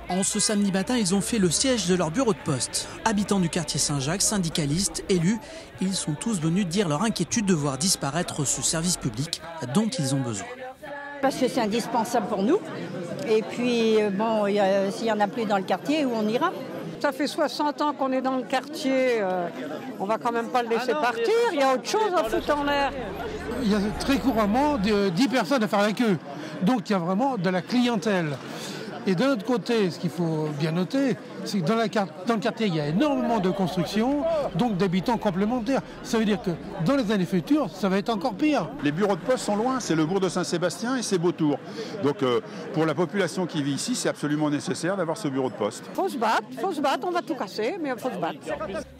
En ce samedi matin, ils ont fait le siège de leur bureau de poste. Habitants du quartier Saint-Jacques, syndicalistes, élus, ils sont tous venus dire leur inquiétude de voir disparaître ce service public dont ils ont besoin. Parce que c'est indispensable pour nous. Et puis, bon, s'il n'y en a plus dans le quartier, où on ira? Ça fait 60 ans qu'on est dans le quartier, on va quand même pas le laisser partir, il y a autre chose à foutre en l'air. Il y a très couramment 10 personnes à faire la queue, donc il y a vraiment de la clientèle. Et d'un autre côté, ce qu'il faut bien noter, c'est que dans le quartier, il y a énormément de constructions, donc d'habitants complémentaires. Ça veut dire que dans les années futures, ça va être encore pire. Les bureaux de poste sont loin, c'est le bourg de Saint-Sébastien et c'est Beautour. Donc pour la population qui vit ici, c'est absolument nécessaire d'avoir ce bureau de poste. Faut se battre, on va tout casser, mais il faut se battre.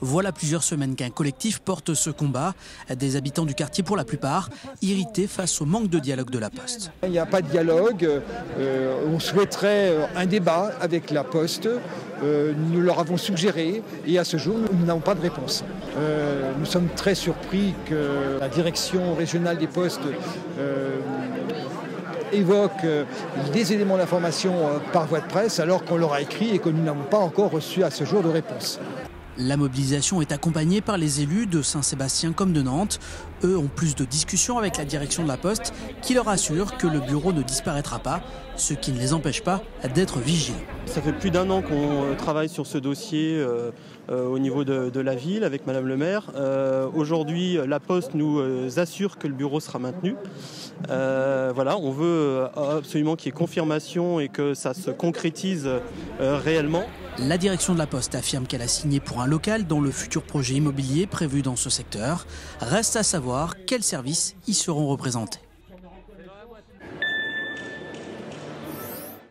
Voilà plusieurs semaines qu'un collectif porte ce combat. Des habitants du quartier, pour la plupart, irrités face au manque de dialogue de la Poste. Il n'y a pas de dialogue, on souhaiterait un débat avec la Poste. Nous leur avons suggéré et à ce jour, nous n'avons pas de réponse. Nous sommes très surpris que la direction régionale des postes évoque des éléments d'information par voie de presse alors qu'on leur a écrit et que nous n'avons pas encore reçu à ce jour de réponse. La mobilisation est accompagnée par les élus de Saint-Sébastien comme de Nantes. Eux ont plus de discussions avec la direction de la Poste qui leur assure que le bureau ne disparaîtra pas, ce qui ne les empêche pas d'être vigilants. Ça fait plus d'1 an qu'on travaille sur ce dossier au niveau de la ville avec Madame le maire. Aujourd'hui, la Poste nous assure que le bureau sera maintenu. Voilà, on veut absolument qu'il y ait confirmation et que ça se concrétise réellement. La direction de la Poste affirme qu'elle a signé pour un local dans le futur projet immobilier prévu dans ce secteur. Reste à savoir quels services y seront représentés.